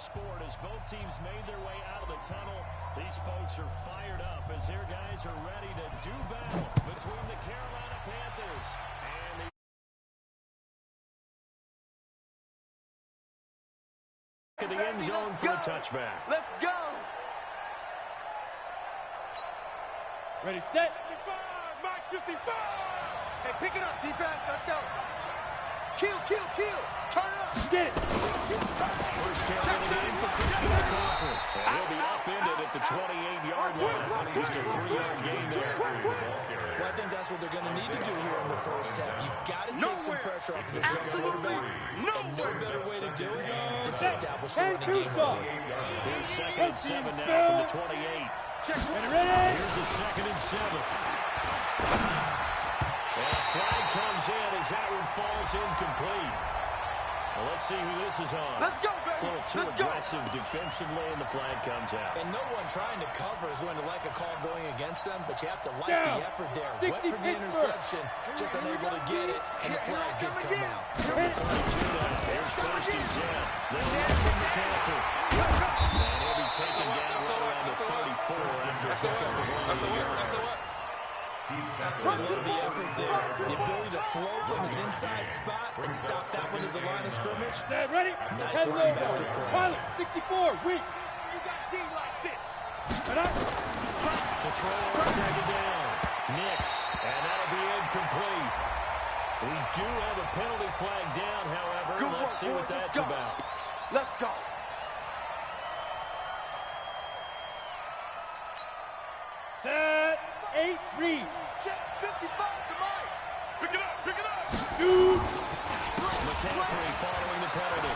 sport as both teams made their way out of the tunnel. These folks are fired up as their guys are ready to do battle between the Carolina Panthers and the end zone for a touchback. Let's go. Ready, set. 55, Mike 55. Hey, pick it up, defense. Let's go. Kill. Turn it up. Get it. First carry of the game for Christian McCaffrey. And he'll be upended at the 28-yard line. Just a 3-yard gain there. Well, I think that's what they're going to need to do here in the first half. You've got to take some pressure off of this young quarterback. And no better way to do it than to establish the running game. Here's 2nd and 7 now from the 28. Here's a 2nd and 7. And a flag comes in as that one falls incomplete. Well, let's see who this is on. Let's go, baby. A little too aggressive defensively, and the flag comes out. And no one trying to cover is going to like a call going against them, but you have to like the effort there. Went for the interception, just unable to get it, and the flag did come out. Number 32 now. Here's 1st and 10. They'll run from McCaffrey. And he'll be taken down right around the 34 after a pickup of 1 yard. Absolutely love the effort there. The ability to flow from his inside spot and stop that one at the line of scrimmage. Ready? Nice linebacker play. Pilot, 64, weak. You got a team like this. To throw on 2nd down. Nix, and that'll be incomplete. We do have a penalty flag down, however. Let's see what that's about. Let's go. Set, 8, read. Check 55 to Mike. Pick it up. Shoot. McCaffrey following the penalty.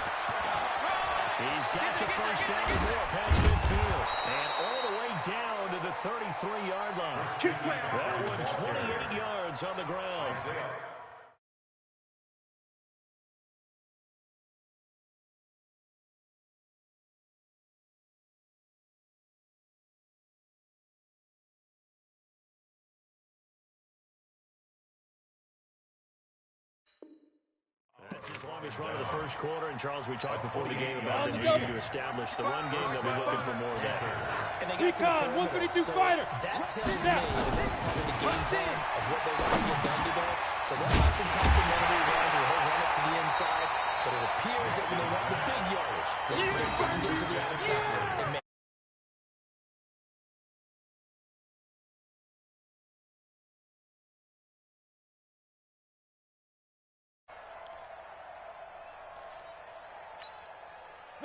He's got the first down and more past midfield. And all the way down to the 33-yard line. That one 28 yards on the ground. That's his longest run of the first quarter. And, Charles, we talked before the game about them needing to establish the run game. They'll be looking for more of that. And they got Recon, 132 fighter. That tells me that that's part of the game plan of what they want to get done today. So they'll have some complimentary runs where he'll run it to the inside. But it appears that when they want the big yardage, they can get to the outside and make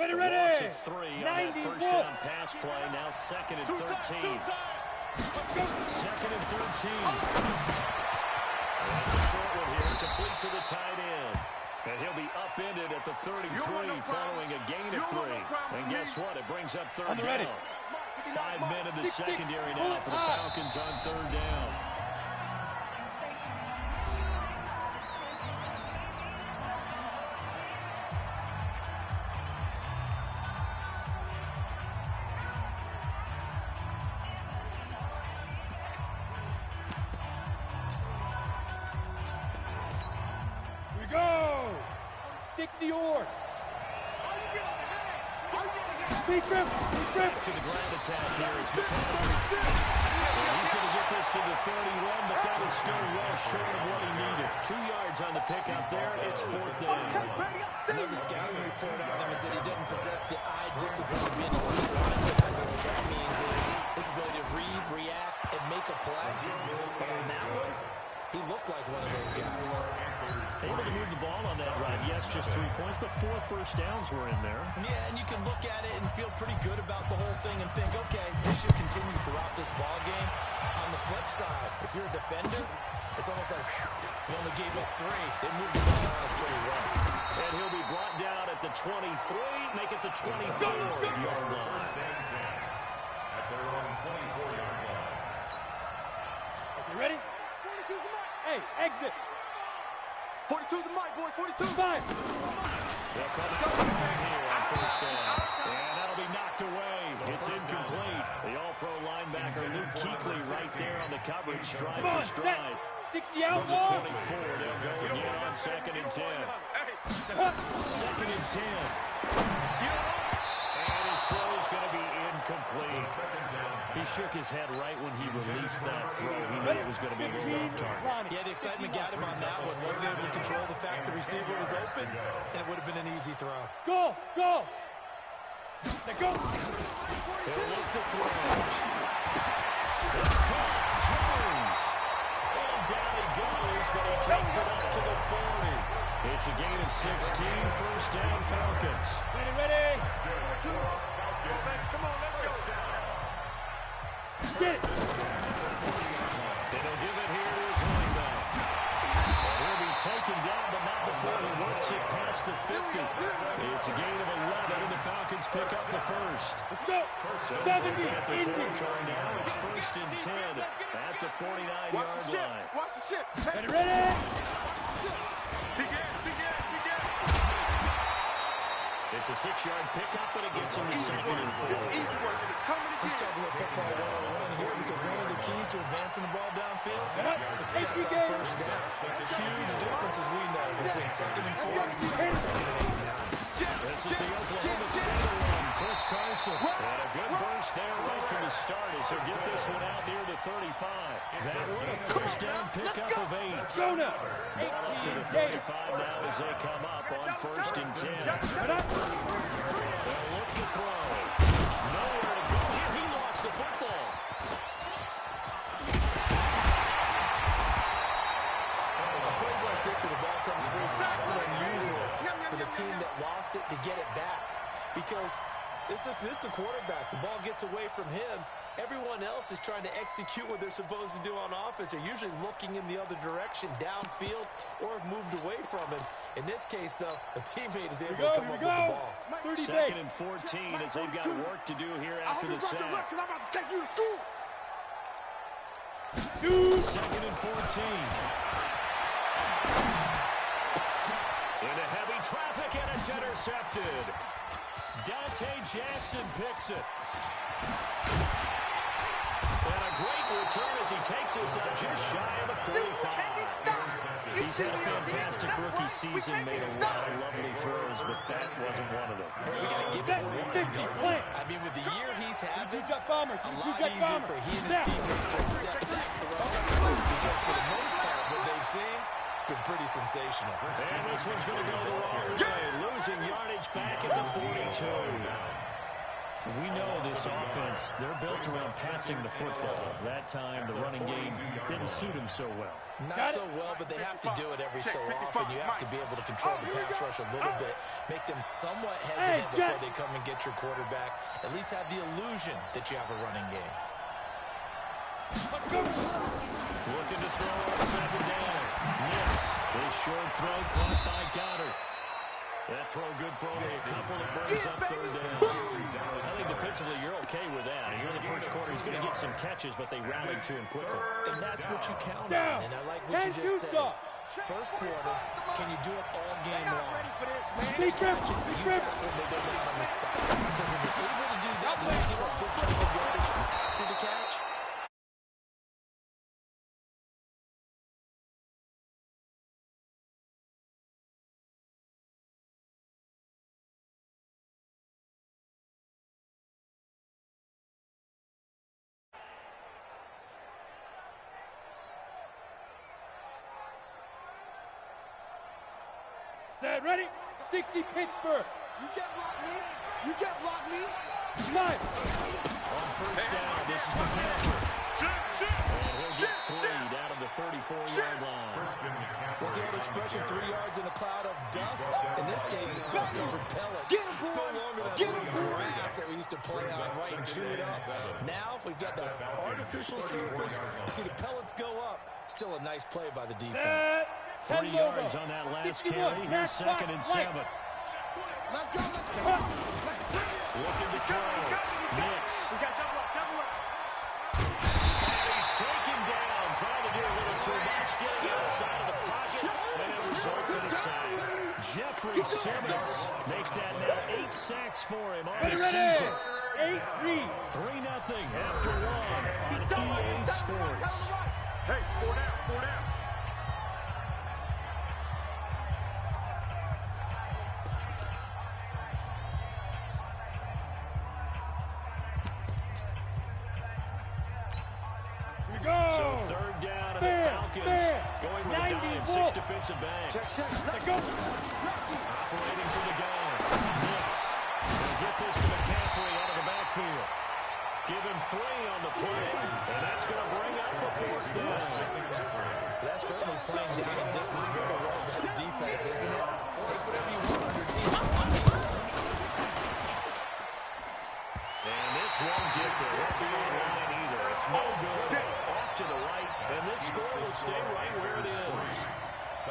Ready. Loss of 3 on that first down pass play. Now 2nd and 13. 2nd and 13. That's a short one here, complete to the tight end. And he'll be upended at the 33 following a gain of 3. And guess what? It brings up 3rd down. 5 men in the secondary now for the Falcons on 3rd down. Go! 60 or. Speed grip. To the ground attack here is McCaffrey. He's going to get this to the 31, but that is still well short of what he needed. 2 yards on the pickup there. It's 4th down. Another scouting report on him is that he doesn't possess the eye discipline of being a lead linebacker. What that means is his ability to read, react, and make a play. But on that one, he looked like one of those guys. Able to move the ball on that drive. Yes, just 3 points, but 4 first downs were in there. Yeah, and you can look at it and feel pretty good about the whole thing and think, okay, this should continue throughout this ball game. On the flip side, if you're a defender, it's almost like, whew, he only gave up 3. They moved the ball around us pretty well. And he'll be brought down at the 23, make it the 24-yard line. At their own 24-yard line. Okay, ready? Hey, exit. 42 to Mike, boys. 42. 5. They'll come out here on first down. And that'll be knocked away. It's incomplete. The all-pro linebacker Luke Kuechly right there on the coverage, stride for stride. 60 out. From the 24, they'll go again on 2nd and 10. 2nd and 10. shook his head right when he released that throw. He knew it was going to be a little off target. Yeah, the excitement got him on that one. Wasn't able to control the fact the receiver was open, and it would have been an easy throw. Go, go. Let's go. He'll look to throw. It's caught. Jones. And down he goes, but he takes it up to the 40. It's a gain of 16, first down Falcons. Ready, ready. Come on, let's go. Get it. And he'll give it here to his running back. And he'll be taken down, but not before he works it past the 50. It's a gain of 11, and the Falcons pick up the first. Let's go. 70. At the territory now, it's first and 10 at the 49-yard line. Watch the ship. Ready, ready. Begin. It's a 6-yard pickup, but it gets him to second and 4. It's easy work, and it's coming Let's again. talk about football 101 here, because one of the keys to advancing the ball downfield, success on first down. Huge difference, as we know, between second and 4 and second and 8 and 9. This is the Oklahoma State run. Chris Carson. And a good burst there right from the start as he'll get this one out near the 35. That one a first down pickup of 8. Go now. Ball up to the 35 now as they come up on first and 10. They'll look to throw. Nowhere to go here. He lost the football. Plays like this where the ball comes free, it's often unusual for the team that lost it to get it back, because this is a quarterback. The ball gets away from him. Everyone else is trying to execute what they're supposed to do on offense. They're usually looking in the other direction, downfield, or have moved away from him. In this case, though, a teammate is able to come up with the ball. 30 Second days. and 14 as they've got work to do here after the sack. Because I'm about to take you to school. Second and 14. Into heavy traffic, and it's intercepted. Dante Jackson picks it. And a great return as he takes us out just shy of the 45. He's had a fantastic rookie season, made a lot of lovely throws, but that wasn't one of them. We got to give him a warning, don't we? I mean, with the year he's having, Jet bomber. a lot easier for he and his teammates to accept that throw, because for the most part, what they've seen, it's been pretty sensational. And this one's going to go the wrong way, losing yardage back at the 42. We know this offense, they're built around passing the football. That time, the running game didn't suit him so well. Not so well, but they have to do it every so often. You have to be able to control the pass rush a little bit, make them somewhat hesitant before they come and get your quarterback. At least have the illusion that you have a running game. Looking to throw on second down. Nips. His short throw caught by Goddard. That throw good for only a couple that brings up third down. I think defensively you're okay with that. Here in the first quarter he's going to get some catches, but they rallied to him quickly. And that's what you count on. And I like what you just said. First quarter, can you do it all game long? Be careful. You tackle when they go down on the spot. Because when you're able to do that, you give up big chunks of yardage after the catch. Set, ready? 60 Pittsburgh. You can't block me. You can't block me. 9. On first down, this is the Panthers. And he'll get 3 down to the 34-yard line. What's the old expression? 3 yards in a cloud of dust? In this case, it's dust and propellant. It's no longer that little grass that we used to play on, right, and chew it up. Now we've got that artificial surface. You see the pellets go up. Still a nice play by the defense. 3 yards on that last carry. Here's second and 7. Let's go. Looking to throw. Nix. We got double up. And he's taken down. Trying to do a little too much. Getting outside of the pocket. And it results in a sack. Jeffrey Simmons make that now 8 sacks for him on the season. 8-3. 3-0 after 1 on EA Sports. Hey, 4 down. Going with a dime, 6 defensive backs. Let go. Operating from the gun. Nix. They'll get this to McCaffrey out of the backfield. Give him 3 on the play, and that's going to bring up a 4th down. That's certainly playing down in distance very well by the defense, isn't it? Take whatever you want underneath. And this won't get there. Won't be on line either. It's no good. Off to the right, and this score will stay right where it is.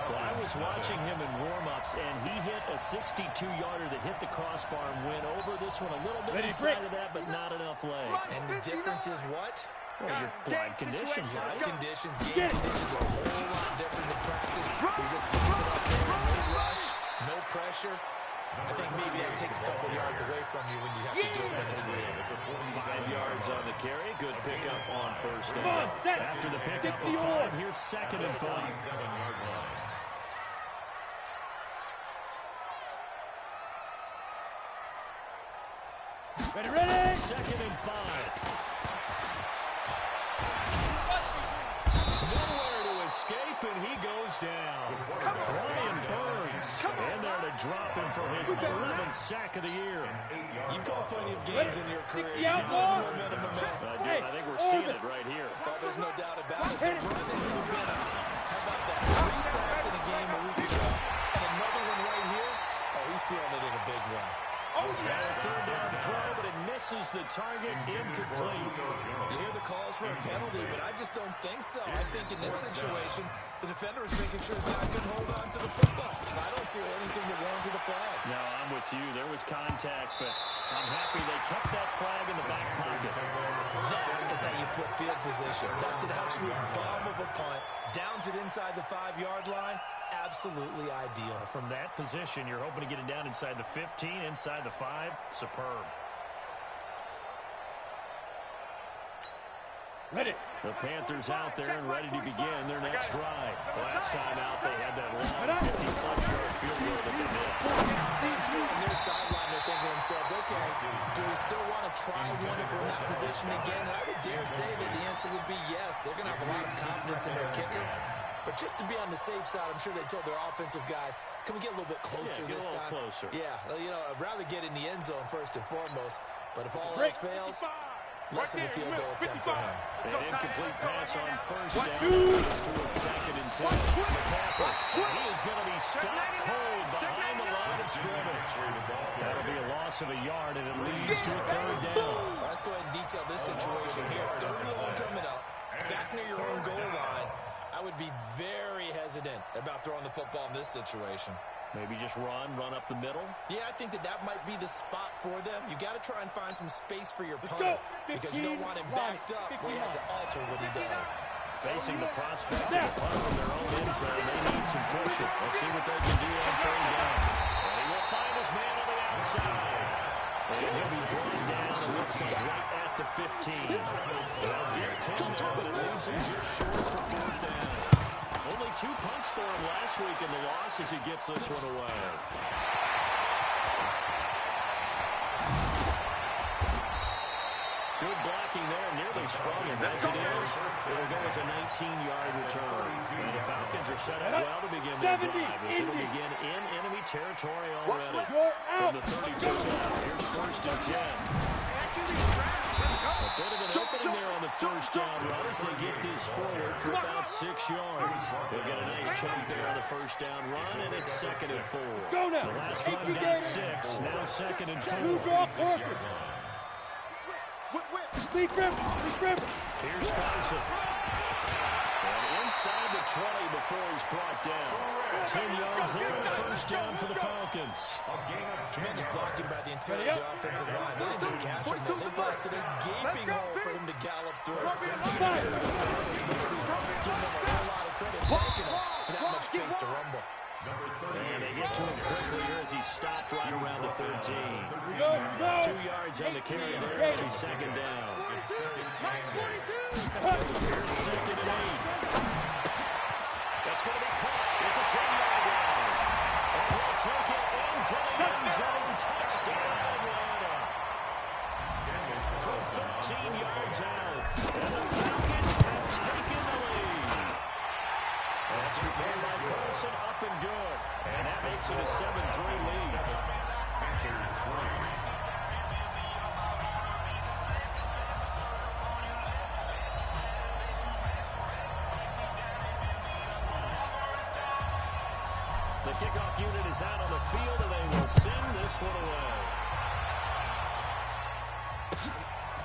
Well, I was watching him in warm-ups, and he hit a 62-yarder that hit the crossbar and went over this one a little bit inside of that, but not enough leg. And the difference is what? Well, your live conditions, right? Live conditions, game conditions are a whole lot different than practice. We just pick it up there, no rush, no pressure. I think maybe that takes a couple yards away from you when you have to do it when it's real. 5 yards on the carry. Good pickup on first down. After the pickup of 5, here's 2nd and 5. Ready. 2nd and 5. Nowhere to escape, and he goes down. Brian Burns in there to drop him for his 11th sack of the year. You've called plenty of games in your career. 60 out ball. I think we're seeing it right here. Well, there's no doubt about it. The run that he's been on. How about that? 3 sacks in a game a week ago. And another one right here. Oh, he's feeling it in a big way. Oh, yeah. 3rd down throw, but it misses the target. Incomplete. You hear the calls for a penalty, but I just don't think so. I think in this situation, the defender is making sure his guy can hold on to the football. So I don't see anything to warrant the flag. No, I'm with you. There was contact, but I'm happy they kept that flag in the back pocket. That is how you flip field position. That's an absolute bomb of a punt. Downs it inside the 5-yard line. Absolutely ideal. From that position, you're hoping to get it down inside the 15, inside the 5. Superb. Ready. The Panthers out there and ready to begin their next drive. Last time out, they had that long 50-plus yard field goal that they missed. I'm sure on their sideline they're thinking to themselves, okay, do we still want to try one if we're in that position again? And I would dare say that the answer would be yes. They're going to have a lot of confidence in their kicker. But just to be on the safe side, I'm sure they told their offensive guys, can we get a little bit closer this time? Closer. Yeah, you know, I'd rather get in the end zone first and foremost. But if all else fails, less of a field goal attempt for him. An incomplete pass on first down. Leads to a 2nd and 10. McCaffrey, he is going to be stopped cold behind the line of scrimmage. That'll be a loss of a yard, and it leads to a 3rd down. Let's go ahead and detail this situation here. 3rd and long coming up. Back near your own goal line. I would be very hesitant about throwing the football in this situation. Maybe just run up the middle? Yeah, I think that might be the spot for them. You got to try and find some space for your punter because you don't want him backed up where he has to alter what he does. Facing the prospect of a punt from their own end zone, they need some pushing. Let's see what they can do on 3rd down. And he will find his man on the outside. And he'll be brought down, it looks like right at the 15. They'll get 10 there, but it leaves him just short for 4th down. Only 2 punts for him last week in the loss as he gets this one away. Good blocking there, nearly sprung him. As it is, it'll go as a 19-yard return. And the Falcons are set up well to begin their drive as it'll begin in enemy territory already. From the 32 now, here's 1st and 10. A bit of an opening there on the 1st down run as they get this forward for about 6 yards. They'll get a nice chunk there on the 1st down run, and it's 2nd and 4. The last run got 6, now 2nd and 4. Here's Carson. And inside the 20 before he's brought down. 10 yards there on 1st down for the Falcons. Tremendous blocking by the interior of the offensive line. They didn't just gash him, they blasted a gaping hole for him to gallop through. Giving them a whole lot of credit, thanking him for that much space to rumble. And they get to him quickly here as he stopped right around the 13. 2 yards on the carry there. It'll be 2nd down. Here's 2nd and 8. That's going to be caught at the 10-yard line. And he'll take it into the end zone. Touchdown, Atlanta. From 13 yards out. And the Falcons have taken the lead. And kickoff unit is out on the field, and they will send this one away.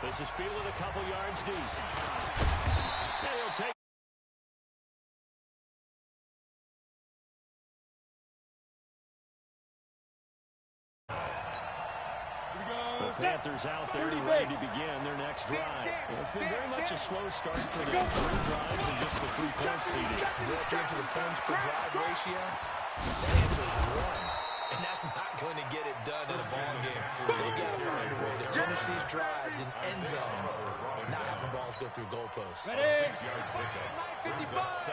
This is fielded a couple yards deep. And he'll take. The Panthers out there ready to begin their next drive. It's been very much a slow start for them. 3 drives and just the 3 points seeded. Relative to the points per drive ratio, the answer is 1. And that's not going to get it done in a ball game. They've got to find a way to finish these drives in end zones, not having balls go through goalposts. Ready? 9:55.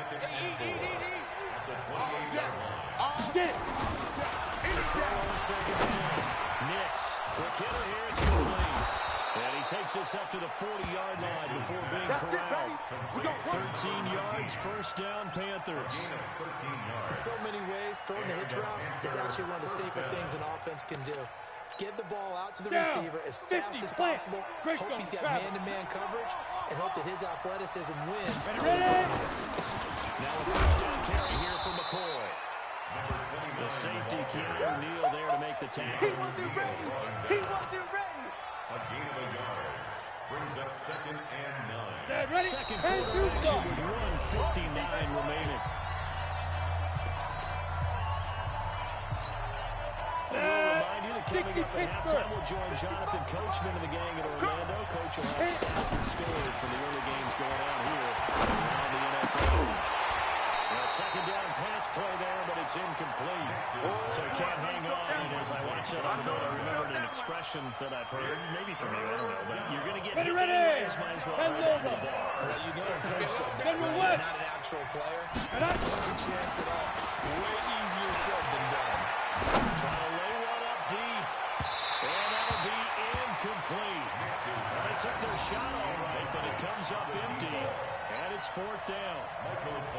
Nix. Quick hitter here. It's complete. And he takes this up to the 40-yard line before being corralled. 13 yards, first down, Panthers. In so many ways, throwing the hitch route is actually one of the safer things an offense can do. Get the ball out to the receiver as fast as possible, hope he's got man-to-man coverage, and hope that his athleticism wins. Now a first down carry here for McCoy. The safety, Keanu Neal, there to make the tackle. He wasn't ready. He wasn't ready. A gain of a yard. Brings up 2nd and 9. Ready? Second quarter action with 1:59 remaining. We'll remind you that coming up at halftime, we'll join Jonathan Coachman and the gang in Orlando. Coach will have stats and scores from the early games going on here around the NFL. Well, second down pass play there, but it's incomplete. So he can't hang on. And as I watch that unfold, I remembered an expression that I've heard, maybe from you, I don't know, but you're going to get hit anyways, might as well hold on to the ball. Well, you know Coach said that, right? Not an actual player. No chance at all. Way easier said than done. Trying to lay one up deep. And that'll be incomplete. Well, they took their shot all right, but it comes up empty. And it's 4th down.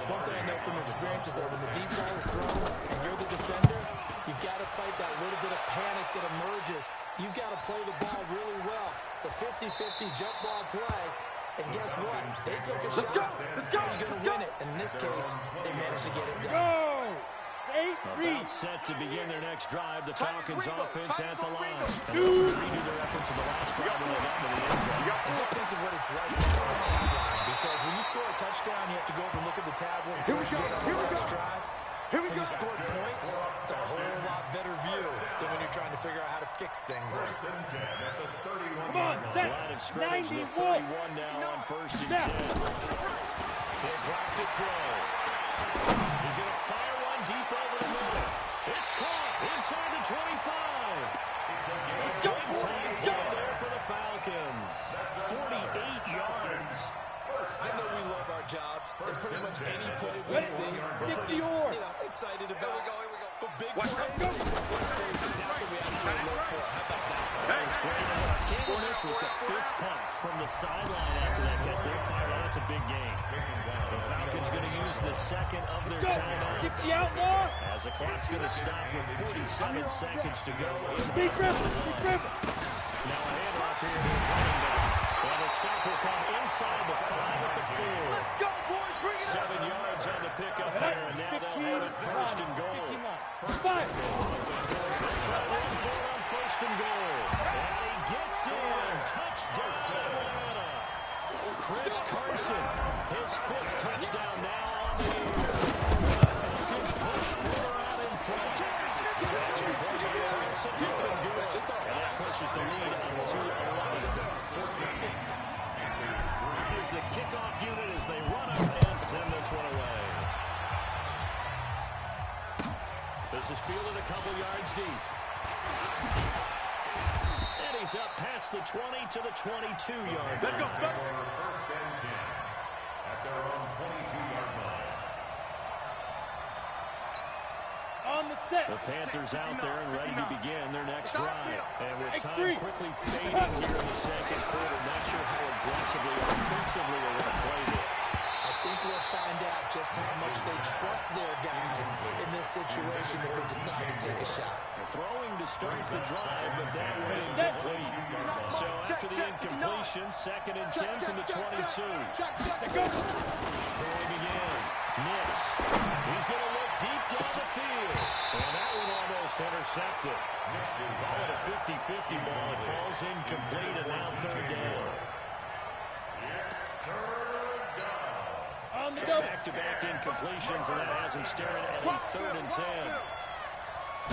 One thing I know from experience is that when the deep ball is thrown and you're the defender, you've got to fight that little bit of panic that emerges. You've got to play the ball really well. It's a 50-50 jump ball play. And guess what? They took a shot. Let's go. You're going to win it. And in this case, they managed to get it done. Go. About set to begin their next drive. The Falcons offense at the line. And they'll redo their efforts in the last drive when they got to the end zone. And just think of what it's like now on the sideline. Because when you score a touchdown, you have to go over and look at the tablet and see what you did on the last drive. When you scored points, it's a whole lot better view than when you're trying to figure out how to fix things. Come on, set. Line of scrimmage, the 31 now on 1st and 10. He'll drop to throw. He's going to fire one deep over the middle. It's caught inside the 25. Good tackle there for the Falcons. 48 yards. I know we love our jobs, and pretty much any play we see, we're pretty excited about. Here we go. But big plays, let's face it, that's what we absolutely look for. How about that? That was great. And what I can't miss was the fist pump from the sideline after that catch. They fired out. That's a big game. The Falcons going to use the second of their timeouts. As the clock's going to stop with 47 seconds to go. Big rip. Now a handoff here to his running back. And the stop will come inside the 5 at the 4. Let's go, boys. Bring it 7 yards on the pickup there, and now they'll have it 1st and goal. 5. They'll try to run for it on 1st and goal. And he gets in. Touchdown, Atlanta. Chris Carson, his 5th touchdown now on the year. The Falcons push 4 out in front. Carson has been good. And that pushes the lead up to 11. Here's the kickoff unit as they run up and send this one away. This is fielded a couple yards deep. And he's up past the 20 to the 22-yard line. Let's go. 1st and 10. At their own 22-yard line. On the set. The Panthers out there and ready to begin their next drive. And with time quickly fading here in the second quarter, not sure how aggressively or offensively they're going to play this. I think we'll find out just how much they trust their guys in this situation if they decide to take a shot. Throwing to start the drive, but that one incomplete. So after the incompletion, 2nd and 10 from the 22. Throwing again. Nix. He's going to look deep down the field. And that one almost intercepted. Call it a 50-50 ball. It falls incomplete, and now third down. Back-to-back incompletions, and that has him staring at a 3rd and 10.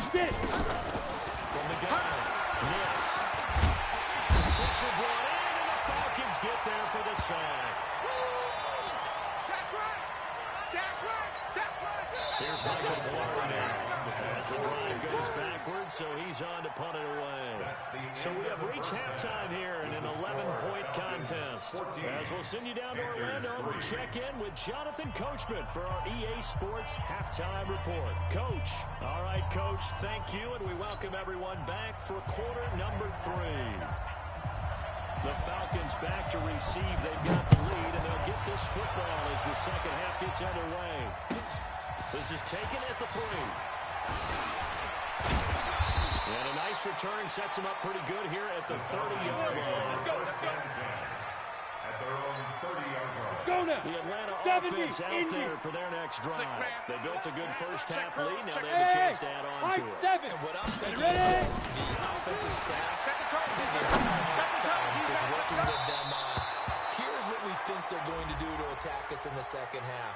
From the gun, miss. Pressure brought in, and the Falcons get there for the sack. That's right. That's right. That's right. Here's Michael Ballard now. As the drive goes backwards, so he's on to punt it away. So we have reached halftime here in an 11-point contest. As we'll send you down to Orlando, we check in with Jonathan Coachman for our EA Sports Halftime Report. Coach. All right, Coach, thank you, and we welcome everyone back for quarter number 3. The Falcons back to receive. They've got the lead, and they'll get this football as the second half gets underway. This is taken at the 3. And a nice return sets him up pretty good here at the 30-yard line. At their own 30-yard line. Go now. The Atlanta 70 offense out Indy. there for their next drive. They built a good first-half lead. Now they Hey, have a chance to add on to it. 7. And what I'm thinking Ready? is the offensive staff spent the entire halftime just working with them on, here's what we think they're going to do to attack us in the second half.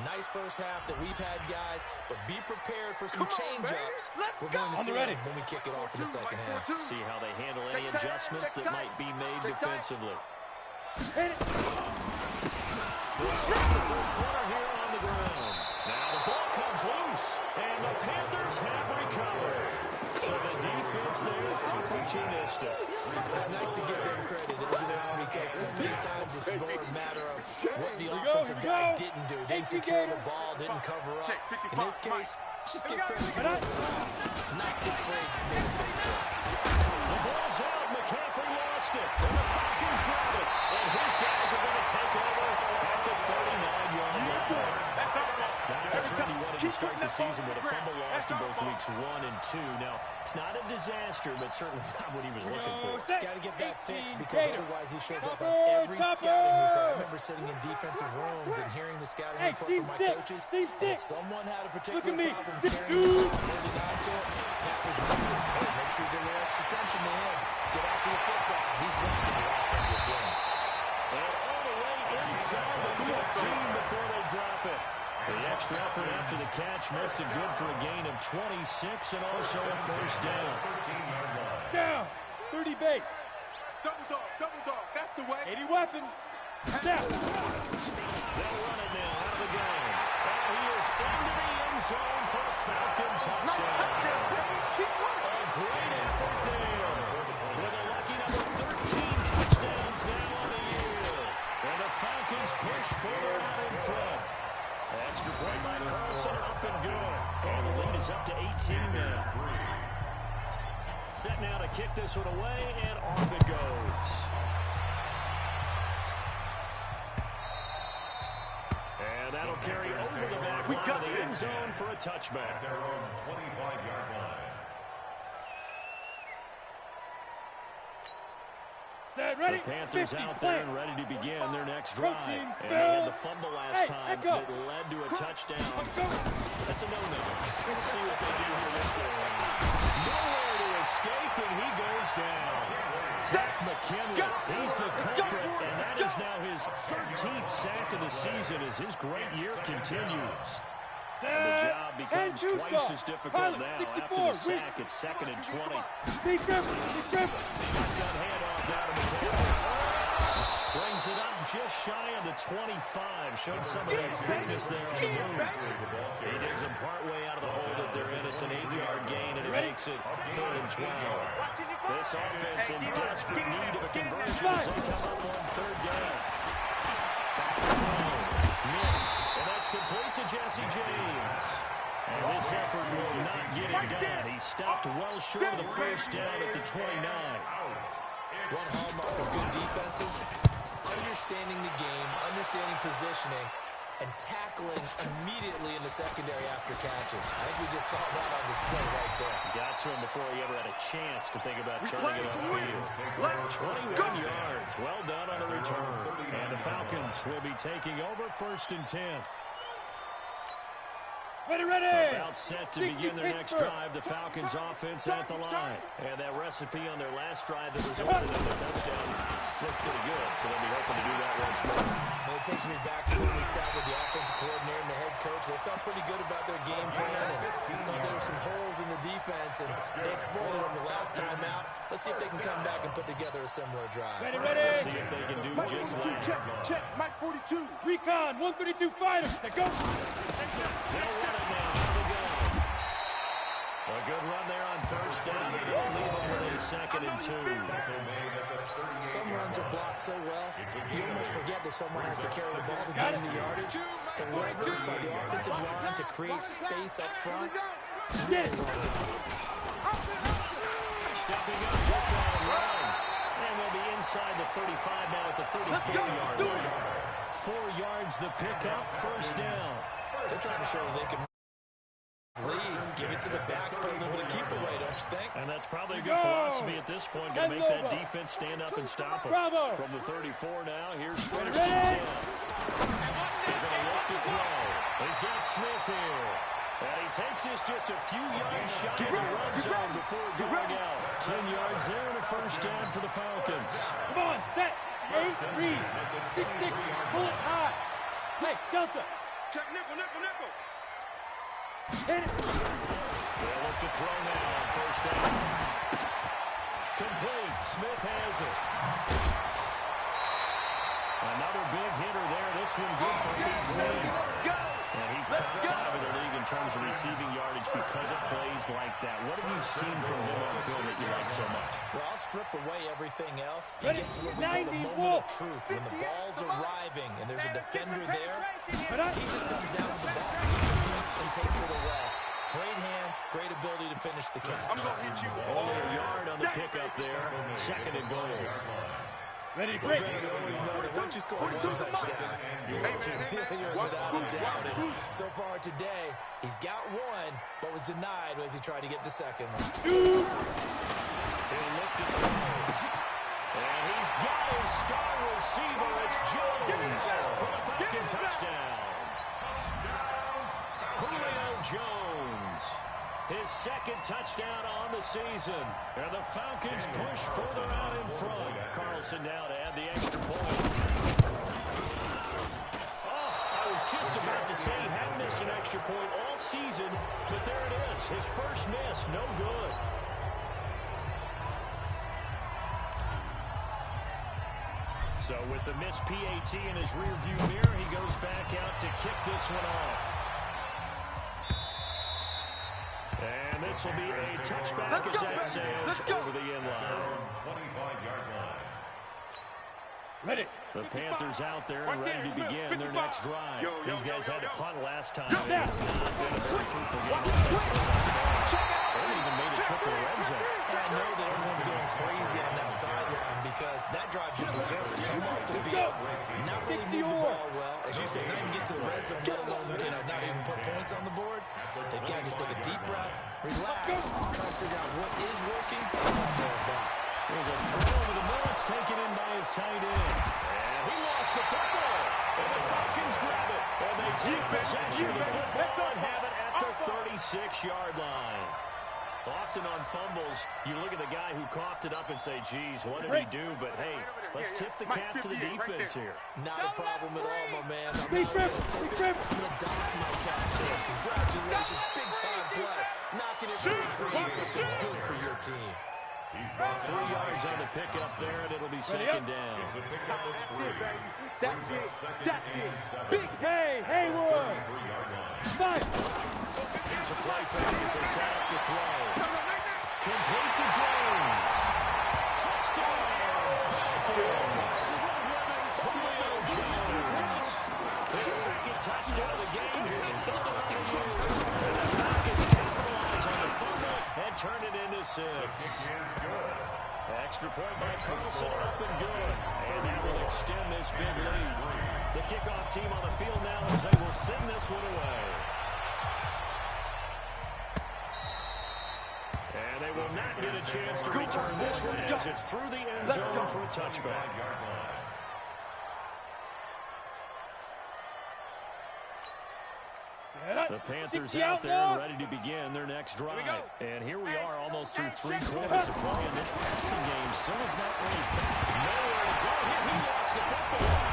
Nice first half that we've had, guys, but be prepared for some change-ups. We're going to see them when we kick it off in the second half. See how they handle any adjustments that might be made defensively. Hit it. They'll start the third quarter here on the ground. Now the ball comes loose, and the Panthers have recovered. So the defense there, opportunistic. It's nice to give them credit, isn't it? Because so many times it's more a matter of what the offensive guy didn't do. Didn't secure the ball, didn't cover up. In this case, let's just give credit to the not get afraid to make a big play. The ball's out. McCaffrey lost it. And the Falcons grab it. And his guys are going to take over at the 39-yard line. That's the trend he wanted to start the season with a fumble lost in both weeks 1 and 2. Now, it's not a disaster, but certainly not what he was looking for. Got to get that fixed because otherwise he shows up on every scouting report. I remember sitting in defensive rooms and hearing the scouting report from my coaches. And if someone had a particular problem carrying the ball and holding on to it, that was me. Make sure you give a little extra attention to him. Get out the football. He's done it in the last couple of games. And all the way inside the 15 before they drop it. The extra effort after the catch makes it good for a gain of 26 and also a first down. Down. 30 base. Double dog. That's the way. 80 weapon. Down. They'll run it now out of the gun. And he is into the end zone for a Falcon touchdown. A great effort there. With a lucky number 13 touchdowns now on the year. And the Falcons push further out in front. Extra point by Carlson, up and good. And the lead is up to 18 now. Set now to kick this one away, and off it goes. And that'll carry over the back line of the end zone for a touchback. Their own 25-yard line. Set, ready. The Panthers 50, out there and ready to begin their next drive. Protein And they spill. had the fumble last time echo. that led to a touchdown. Go. That's a no-no. Let's see what they do here this game. Nowhere to escape, and he goes down. Zach McKinley, he's the culprit, and that is now his 13th sack of the season as his great year continues. And the job becomes twice as difficult now. After the sack, it's 2nd and 20. Big dribble. Shotgun handoff down to McCaffrey. Brings it up just shy of the 25. Showed some of that quickness there on the move. He digs him partway out of the hole that they're in. It's an 8-yard gain, and it makes it 3rd and 12. This offense in desperate need of a conversion as they come up on 3rd down. Miss, and that's complete to Jesse James. And this effort will not get it done. He stopped well short of the first down at the 29. One hallmark of good defenses is understanding the game, understanding positioning, and tackling immediately in the secondary after catches. I think we just saw that on display right there. Got to him before he ever had a chance to think about turning it upfield. 21 yards. Well done on the return. And the Falcons will be taking over 1st and 10. About set to begin their next drive. The Falcons offense at the line. And that recipe on their last drive that resulted in the touchdown looked pretty good. So they'll be hoping to do that once more. And it takes me back to when we sat with the offensive coordinator and the head coach. They felt pretty good about their game plan and thought there were some holes in the defense, and they exploited them the last time out. Let's see if they can come back and put together a similar drive. Let's see if they can do just that. Check. Mike 42. Recon. 132 fighters. They go. They'll run it now. Here they go. A good run there on first down. They'll leave them with a 2nd and 2. Some runs are blocked so well, you almost forget that someone has to carry the ball to gain the yardage. The leverage by the offensive line to create space up front. Stepping up, they'll try and run. And they'll be inside the 35 now at the 34-yard line. 4 yards the pickup, first down. They're trying to show that they can lead, give it to the backs, put a little bit of keep away, don't you think? And that's probably a good philosophy at this point. Going to make that defense stand up and stop them. From the 34 now, here's first and 10. They're going to look to throw. He's got Smith here. And he takes this just a few yards shy of the run zone before going out. 10 yards there and a first down for the Falcons. Come on, set. 8, read. 6, pull it high. Hey, Delta. Check nickel. Hit it. They'll look to throw now on first down. Complete. Smith has it. Another big hitter there. This one good for 18. And he's top 5 in the league in terms of receiving yardage because of plays like that. What have you seen from him on film that you like so much? Well, I'll strip away everything else and get to what we call the moment of truth. When the ball's arriving and there's a defender there, he just comes down with the ball. He competes and takes it away. Great hands, great ability to finish the catch. I'm going to hit you. Only a yard on the pickup there. 2nd and goal. Ready, break. You always know that once you score 1 touchdown, you're without a doubt. And so far today, he's got 1, but was denied as he tried to get the 2nd one. He'll look to throw. And he's got his star receiver. It's Jones for the Falcon touchdown. Julio Jones. His 2nd touchdown on the season. And the Falcons push further out in front. Carlson now to add the extra point. I was just about to say he hadn't missed an extra point all season, but there it is. His first miss, no good. So with the missed PAT in his rearview mirror, he goes back out to kick this one off. And this will be a touchback as that sails over the end line. 25-yard line. Ready. The Panthers out there ready to begin their next drive. These guys had to punt last time. It's not been a very fruitful game. They even made a trip to the red zone. And I know that everyone's going crazy on that sideline because that drives you berserk. Come off the field, not really move the ball well. As you say, not even get to the red zone, let alone, not even put points on the board. They've got to just take a deep breath, relax, try to figure out what is working, and more of that. There's a throw over the middle. It's taken in by his tight end. And he lost the football. And the Falcons grab it. And they take possession of the football and have it at the 36-yard line. Often on fumbles, you look at the guy who coughed it up and say, geez, what did he do? But, hey, let's tip the cap to the defense here. Not a problem at all, my man. I'm Big trip. going to dock my cap to him. Congratulations. Big-time play. Knocking it free, creating something good for your team. 3 yards on the pickup there, and it'll be 2nd down. That's it. Big hey, Haywood. Nice. Here's a play fake as they set up the throw. Complete to Jones. Touchdown, Falcons. Julio Jones. His 2nd touchdown of the game. His 3rd of the year. And the Falcons capitalize on the fumble and turn it into 6. Extra point by Carlson, up and good. And that will extend this big lead. The kickoff team on the field now as they will send this one away. And they will not get a chance to return this one as it's through the end zone for a touchback. Set The Panthers out there ready to begin their next drive. And here we are almost through 3 quarters of play, and this passing game still is not really found nowhere to go. He lost the football.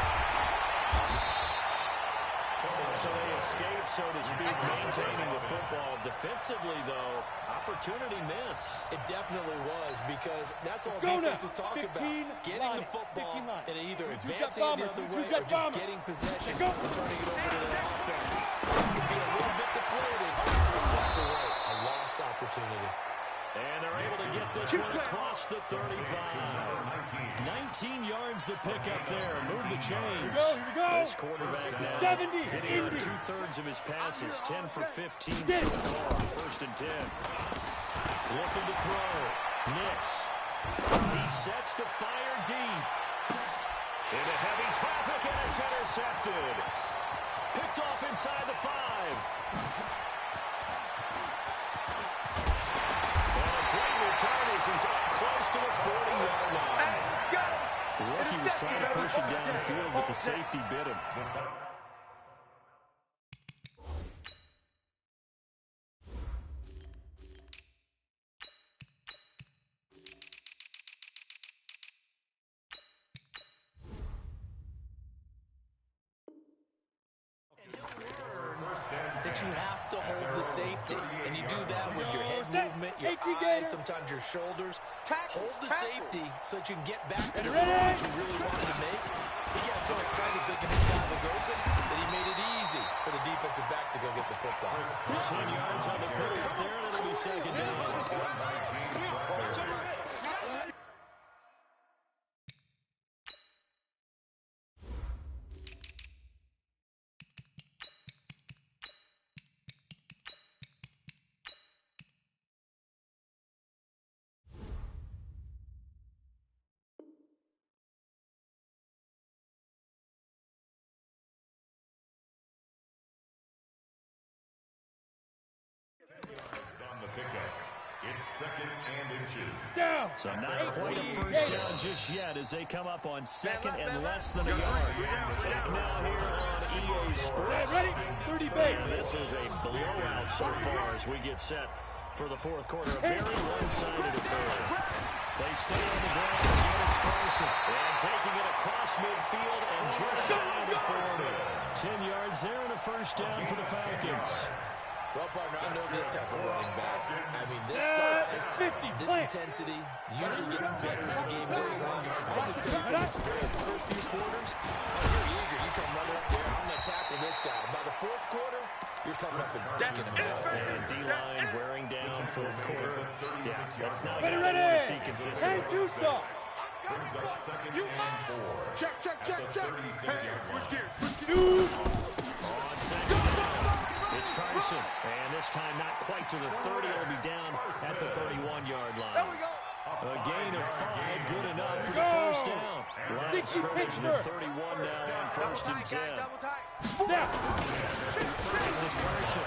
So they escape, so to speak, maintaining the football. Defensively, though, opportunity miss. It definitely was, because that's all defense is talking about. Getting the football and either advancing it the other way or just getting possession and trying to get over to the offense. It could be a little bit deflated. Exactly right. A lost opportunity. And they're able to get this one across the 35. 19 yards to pick up there. Move the chains. Here we go. This quarterback now 70. hitting on 2/3 of his passes. 10 for 15 so far. 1st and 10. Looking to throw. Nix. He sets to fire deep. Into heavy traffic, and it's intercepted. Picked off inside the 5. He's up close to the 40-yard line. The rookie was trying to push him downfield, but the safety bit him. That you have to hold the safety, and you do that with your head movement, your eyes, sometimes your shoulders. Hold the safety so that you can get back to the throw that you really wanted to make. He got so excited thinking his guy was open that he made it easy for the defensive back to go get the football. 10 yards on the pickup there, and it'll be 2nd down. It's 2nd and inches. Down. So not quite a first down just yet as they come up on 2nd and less than a yard. Now here on EA Sports. Ready? 30 base. This is a blowout so far as we get set for the 4th quarter. A very one-sided affair. They stay on the ground again. It's Carson. And taking it across midfield and just shy of 40. 10 yards there and a first down for the Falcons. Well, partner, I know this type of running back. I mean, this size, this intensity usually gets better as the game goes on. I just tell you from experience, the first few quarters, you're eager. You come running up there, I'm going to tackle this guy. By the 4th quarter, you're coming up and dunking him out. And D-line wearing down 4th quarter. Yeah, that's not a guy that want to see consistently. Brings up 2nd and 4. Check. Hey, switch gears. On 2nd down, it's Carson. And this time not quite to the 30. It'll be down at the 31-yard line. There we go. A gain of 5, good enough for the first down. Line of scrimmage to 31 now on 1st and 10. This is Carson.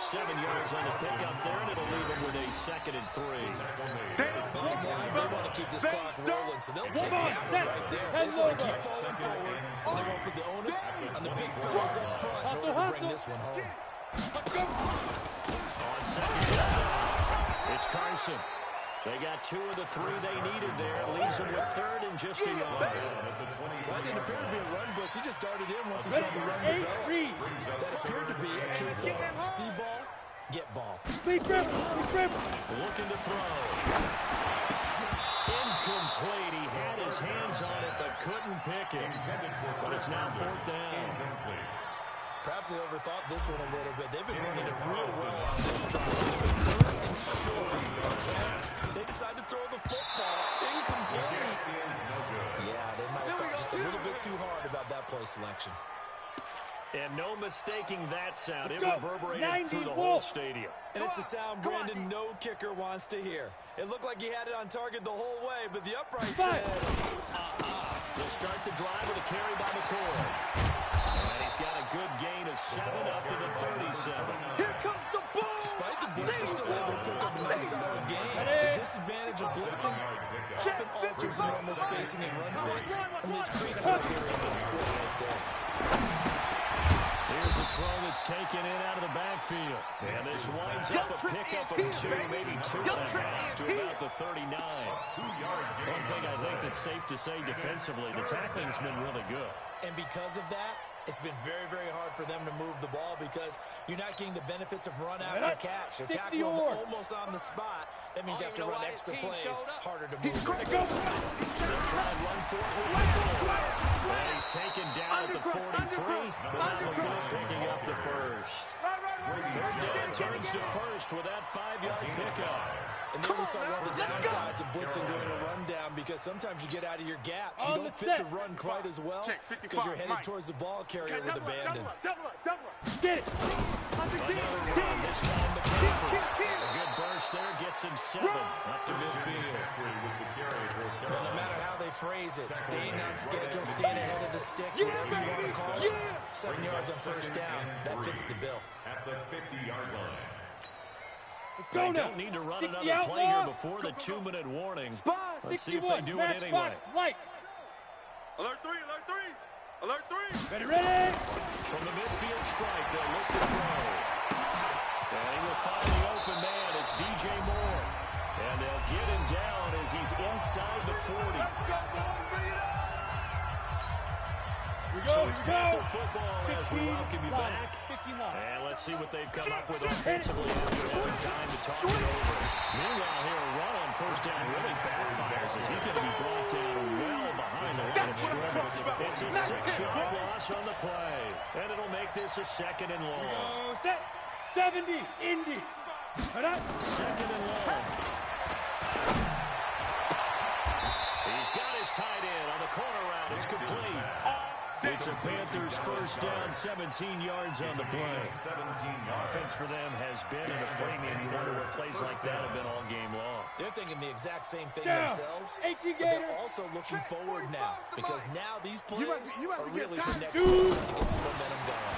7 yards on the pickup there, and it'll leave him with a 2nd and 3. Bottom line, they want to keep this clock rolling, so they'll take that one right there. They just want to keep falling forward, and they won't put the onus on the big fellas up front in order to bring this one home. On 2nd down, it's Carson. They got 2 of the 3 they needed there. It leaves them with 3rd and just a yard. Well, it didn't appear to be a run blitz. He just darted in once he saw the run develop. That appeared to be a case of see ball, get ball. Big grip. Looking to throw. Incomplete. He had his hands on it but couldn't pick it. But it's now 4th down. Perhaps they overthought this one a little bit. They've been running it real well on this drive. 3rd and short. They decided to throw the football. Incomplete. Yeah, they might have thought just a little bit too hard about that play selection. And no mistaking that sound. It reverberated through the whole stadium. And it's the sound Brandon no kicker wants to hear. It looked like he had it on target the whole way, but the upright said, They'll start the drive with a carry by McCoy. And he's got a good gain of 7 up to the 37. Here comes the ball. Despite the blitz, they're still able to pick up a nice solid gain. The disadvantage of blitzing often alters normal spacing and run fits, and leaves creases like they're able to split right there. Here's a throw that's taken in out of the backfield. And this winds up a pickup of 2, maybe 2.5 to about the 39. One thing I think that's safe to say defensively, the tackling's been really good. And because of that, it's been very, very hard for them to move the ball because you're not getting the benefits of run after catch. They're tackling almost on the spot. That means you have to run extra plays, harder to move. They'll try run for it. And he's taken down at the 43, but not before picking up the first. Third down turns to first with that 5-yard pickup. And then we saw one of the downsides of blitzing during a rundown because sometimes you get out of your gaps. You don't fit the run quite as well because you're headed towards the ball carrier with abandon. Get it. This time McCaffrey. A good burst there gets him 7 up to midfield. Well, no matter how they phrase it, staying on schedule, staying ahead of the sticks, whatever you want to call it, 7 yards on first down, that fits the bill. At the 50-yard line. They don't need to run another play here before the 2-minute warning. Let's see if they do it anyway. Alert 3, alert 3, alert 3. Ready. From the midfield strike, they'll look to throw. And he will find the open man. It's DJ Moore. And they'll get him down as he's inside the 40. So it's Panther football as we welcome you back. And let's see what they've come up with offensively after having time to talk it over. Meanwhile, here a run on first down really backfires as he's going to be brought down well behind the line of scrimmage. It's a 6-yard loss on the play. And it'll make this a 2nd and long. Set. 70, Indy. Second and long. He's got his tight end on the corner route. It's complete. It's a Panthers first down, 17 yards on the play. Offense for them has been at a premium. You wonder what plays like that have been all game long. They're thinking the exact same thing themselves, but they're also looking forward now because now these plays are really the next one to get some momentum going.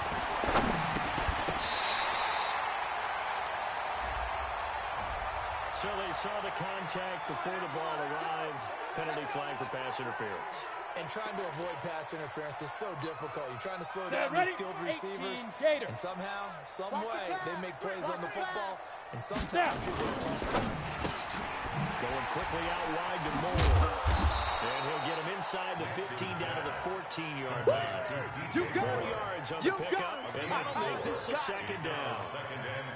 So they saw the contact before the ball arrived. Penalty flag for pass interference. And trying to avoid pass interference is so difficult. You're trying to slow down these skilled receivers, and somehow, some way, they make plays on the football, and sometimes you're there too soon. Going quickly out wide to Moore. And he'll get him inside the 15 down to the 14-yard line. 4 yards on the pickup, and that'll make this a 2nd down.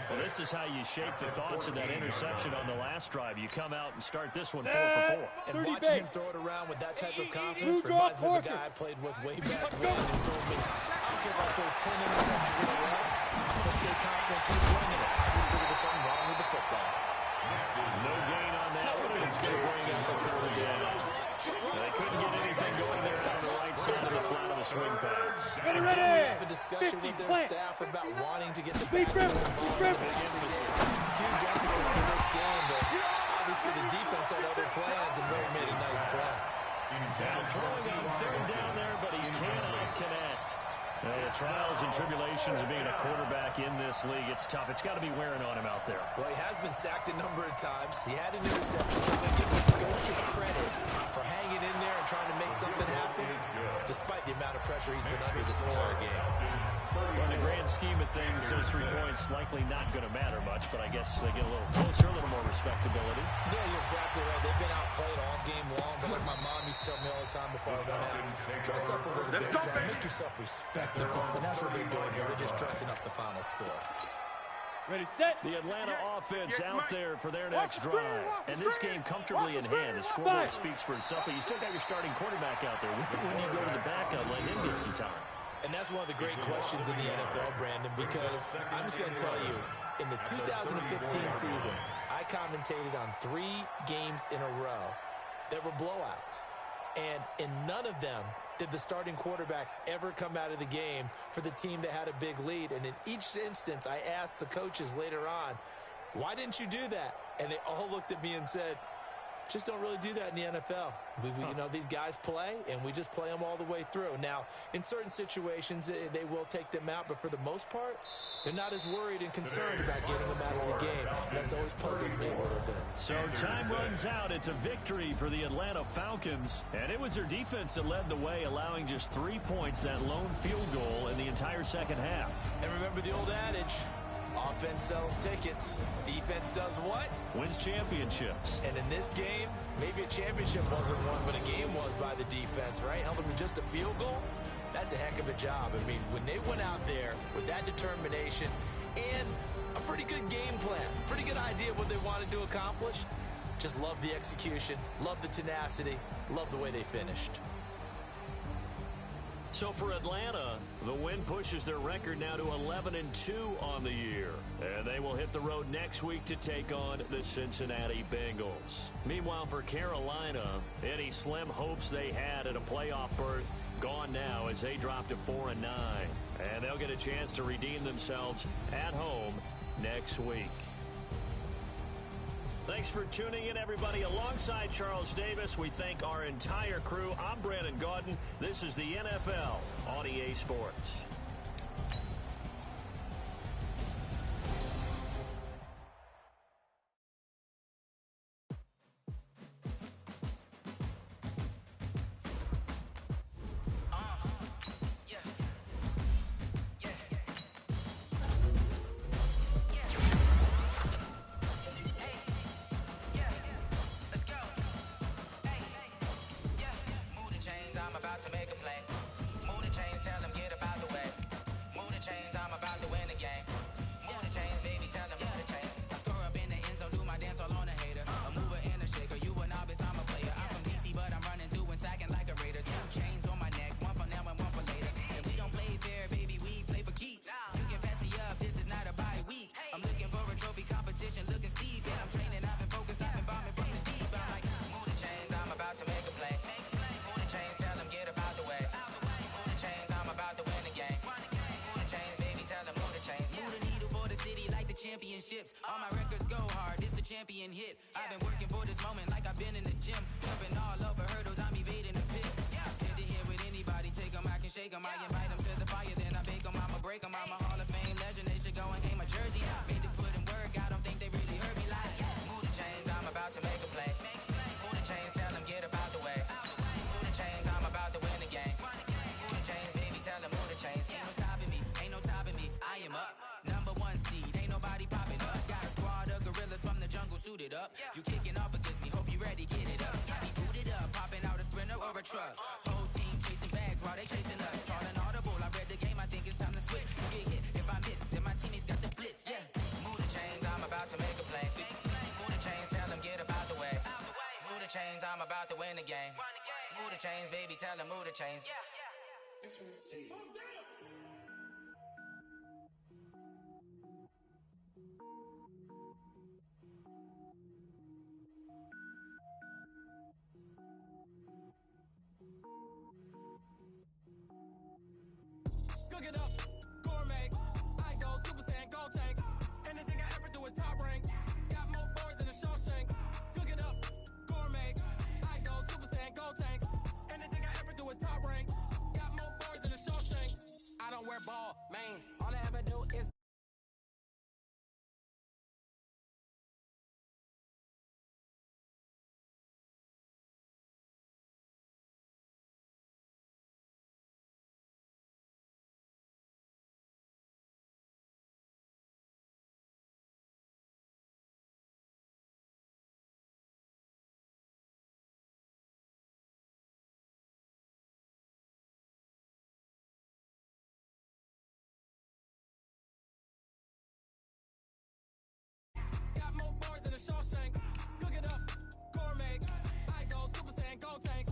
Well, this is how you shape the thoughts of that interception on the last drive. You come out and start this one 4 for 4. And watching him throw it around with that type of confidence reminds me of the guy I played with way back when and told me, I don't care about throw 10 interceptions in a row. I'm going to stay confident, keep running it. Just figured there's something wrong with the football. No gain on that one, and it's going to bring up a 4th down. They couldn't get anything going there on the right side of the flat of the swing pass. Ready. We have a discussion with their staff about wanting to get the passing involved in the beginning. Huge emphasis for this game, but obviously the defense had other plans and really made a nice play. Now throwing on 3rd down there, but he cannot connect. The trials and tribulations of being a quarterback in this league, it's tough. It's got to be wearing on him out there. Well, he has been sacked a number of times. He had an interception, so I'm going to give the Scotia credit for hanging in there and trying to make something happen, despite the amount of pressure he's been under this entire game. Well, in the grand scheme of things, those 3 points likely not going to matter much, but I guess they get a little closer, a little more respectability. Yeah, you're exactly right. They've been outplayed all game long, but like my mom used to tell me all the time before I went out, dress up a little bit, son, make yourself respectable. And that's what they're doing here. They're just dressing up the final score. Ready, set. The Atlanta offense out there for their next drive. And this game comfortably in hand. The scoreboard speaks for itself, but you still got your starting quarterback out there. When you go to the backup, let him get some time. And that's one of the great questions in the NFL, Brandon, because I'm just going to tell you, in the 2015 season, I commentated on 3 games in a row that were blowouts. And in none of them did the starting quarterback ever come out of the game for the team that had a big lead. And in each instance, I asked the coaches later on, why didn't you do that? And they all looked at me and said, just don't really do that in the NFL. You know, these guys play, and we just play them all the way through. Now, in certain situations, they will take them out, but for the most part, they're not as worried and concerned about getting them out of the game. And that's always puzzled me a little bit. So time runs out. It's a victory for the Atlanta Falcons, and it was their defense that led the way, allowing just 3 points, that lone field goal in the entire second half. And remember the old adage, offense sells tickets. Defense does what? Wins championships. And in this game, maybe a championship wasn't won, but a game was by the defense, right? Held them to just a field goal. That's a heck of a job. I mean, when they went out there with that determination and a pretty good game plan, pretty good idea of what they wanted to accomplish, just love the execution, love the tenacity, love the way they finished. So for Atlanta, the win pushes their record now to 11-2 on the year. And they will hit the road next week to take on the Cincinnati Bengals. Meanwhile, for Carolina, any slim hopes they had at a playoff berth gone now as they drop to 4-9. And they'll get a chance to redeem themselves at home next week. Thanks for tuning in, everybody. Alongside Charles Davis, we thank our entire crew. I'm Brandon Gaudin. This is the NFL on EA Sports. Championships, all my records go hard, this a champion hit. I've been working for this moment like I've been in the gym. Jumping all over hurdles, I'm evading the pit. Head to head with anybody, take them, I can shake them. I invite them to the fire, then I bake them, I'ma break them. I'm a Hall of Fame legend, they should go and hang my jersey. Made to put in work, I don't think they really heard me like. Move the chains, I'm about to make a play. Move the chains, tell them get up out the way. Move the chains, I'm about to win the game. Move the chains, baby, tell them move the chains. Ain't no stopping me, ain't no topping me, I am up. Number one seed, ain't nobody popping up. Got a squad of gorillas from the jungle suited up. You kicking off against me, hope you ready, get it up. I be booted up, popping out a sprinter or a truck. Whole team chasing bags while they chasing us. Calling audible, I read the game, I think it's time to switch. You get hit, if I miss, then my teammates got the blitz, yeah. Move the chains, I'm about to make a play. Move the chains, tell them get up out the way. Move the chains, I'm about to win the game. Move the chains, baby, tell them move the chains. Cook it up, gourmet. I go Super Saiyan, gold tank. Anything I ever do is top rank. Got more boards than a Shawshank. Cook it up, gourmet. I go Super Saiyan, gold tank. Anything I ever do is top rank. Got more boards than a Shawshank. I don't wear ball mains. All I ever do is Shawshank, cook it up, gourmet. I go Super Saiyan, gold tank.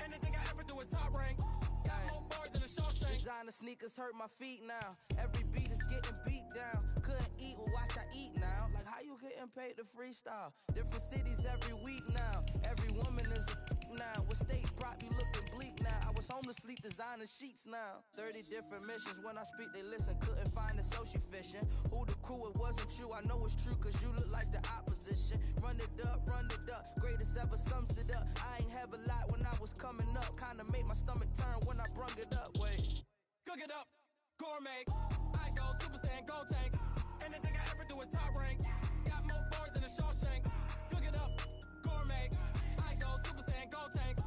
Anything I ever do is top rank. Got more boards than a Shawshank. Designer sneakers hurt my feet now. Every beat is getting beat down. Couldn't eat, well watch I eat now. Like how you getting paid to freestyle? Different cities every week now. Every woman is a now. With state prop, you looking bleak now. I was home to sleep, designer sheets now. 30 different missions. When I speak, they listen. Couldn't find it, so she fishing. Who the crew? It wasn't you. I know it's true, cause you look like the opposition. Run it up, greatest ever. it up, gourmet. I go Super Saiyan, gold tank. Anything I ever do is top rank. Got more bars than a Shawshank. Cook it up, gourmet. I go Super Saiyan, gold tank.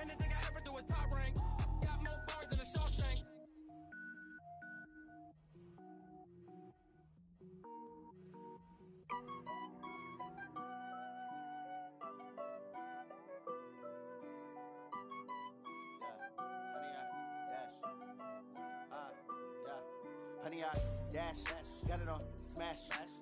Anything I ever do is top rank. Got more bars than a Shawshank. Honey, I dash, got it on smash,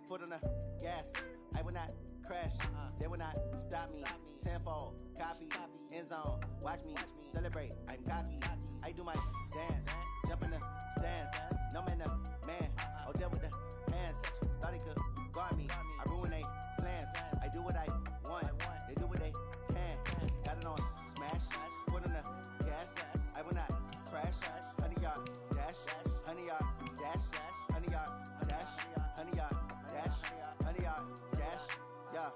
foot on the gas. I will not crash, they will not stop me. Tenfold, copy, end zone, watch me celebrate. I'm cocky, I do my dance, jump in the stands. No man, the man, oh, deal with the hands. Thought he could guard me, I ruin they plans. I do what I want, they do what they can. Got it on smash, foot on the gas. I will not crash, honey, y'all dash, honey, y'all dash, honey, y'all dash, honey, y'all dash, honey, y'all dash, yeah.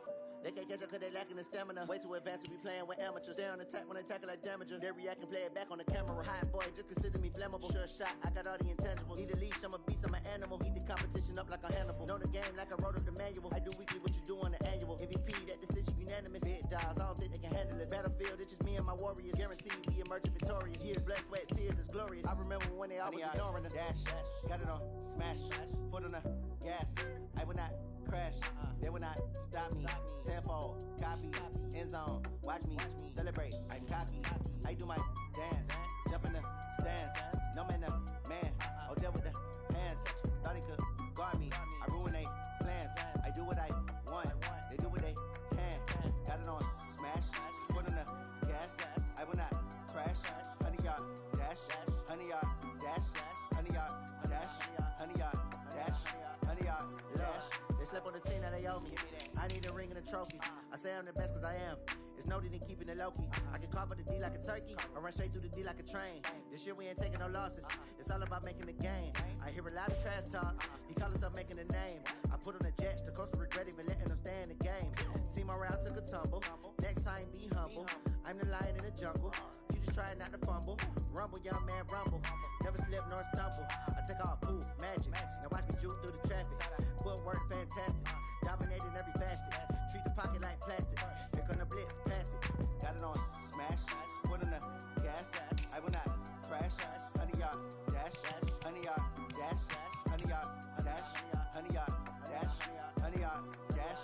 They can't catch up cause they lacking the stamina. Way too advanced to be playing with amateurs. Stay on attack when they tackle like damager. They react and play it back on the camera. Hot boy, just consider me flammable. Sure shot, I got all the intangibles. Need a leash, I'm a beast, I'm an animal. Eat the competition up like a Hannibal. Know the game like I wrote up the manual. I do weekly what you do on the annual. MVP, that decision unanimous. Big dials, I don't think they can handle this. Battlefield, it's just me and my warriors. Guaranteed we emerging victorious. Years, blood, sweat, tears, is glorious. I remember when they always ignoring us. Dash, got it on smash, foot on the gas. I will not crash, they will not stop me. Tenfold, copy, end zone, watch me celebrate. I'm cocky, I do my dance, jump in the stands. No man, the man, oh, deal with the hands. Thought he could guard me, I ruin they plans. I do what I want, they do what they can. Got it on smash, foot on the gas. I will not crash, honey, y'all dash, honey, y'all dash, honey, y'all dash, honey, y'all dash, honey, y'all dash. Slip on the team that they owe me. I need a ring and a trophy. I say I'm the best cause I am. It's no need in keeping it low-key. I can carve up the D like a turkey or run straight through the D like a train. This year we ain't taking no losses. It's all about making the game. I hear a lot of trash talk. He call himself making a name. I put on the jets. The coach will regret even letting them stay in the game. Team around took a tumble. Next time be humble. I'm the lion in the jungle. You just trying not to fumble. Rumble, young man, rumble. Never slip nor stumble. I take off, poof, magic. Now watch me juke through the traffic. Footwork fantastic. Dominating every facet. Treat the pocket like plastic. Here come the blitz, pass it. Got it on smash. Foot on the gas. I will not crash. Honey, y'all dash. Honey, y'all dash. Honey, y'all dash. Honey, y'all dash. Honey, y'all dash.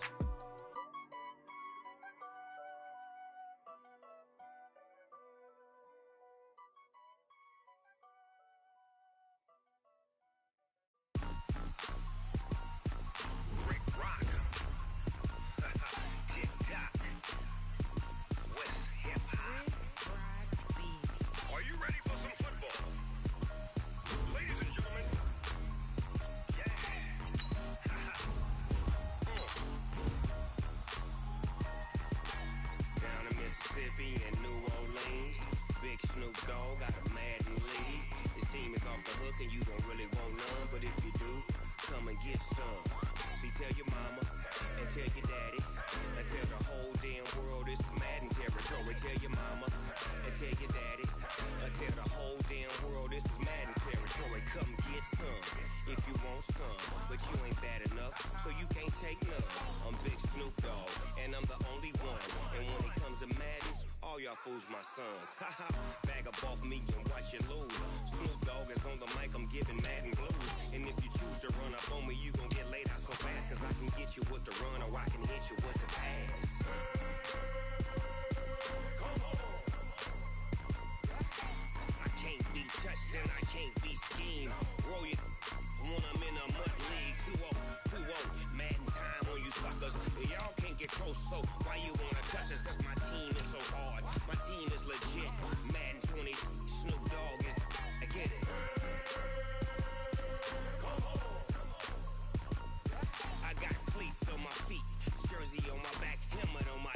Fools my sons. Haha, bag up off me and watch you lose. Snoop Dogg is on the mic, I'm giving Madden blues. And if you choose to run up on me, you gon' get laid out so fast. Cause I can get you with the run or I can hit you with the pass. I can't be touched and I can't be schemed. Roll you when I'm in a mud league. 2-0, Madden time on you suckers. Y'all can't get close, so why you wanna touch us? Cause my team is so hard. My team is legit. Madden 20, Snoop Dogg is. I get it. I got cleats on my feet, jersey on my back, helmet on my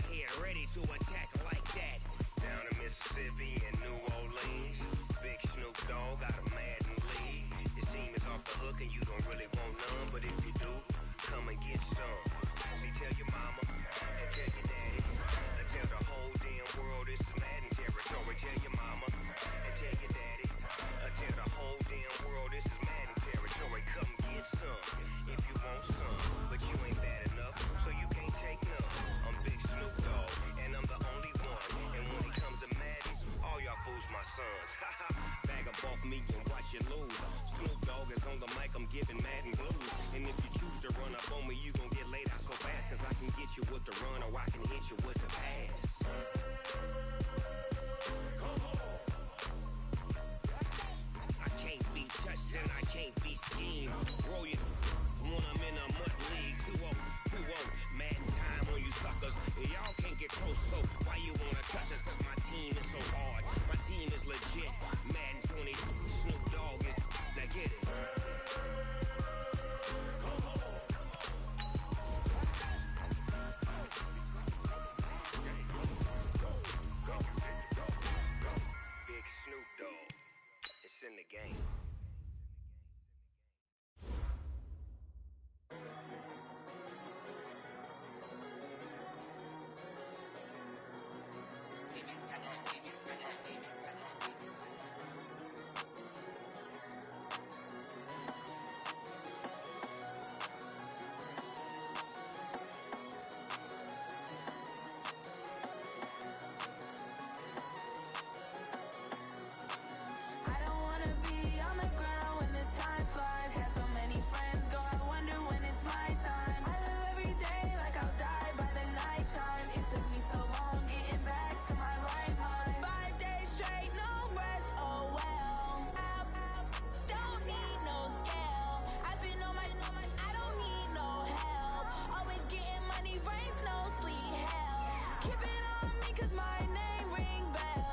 cause my name ring bells.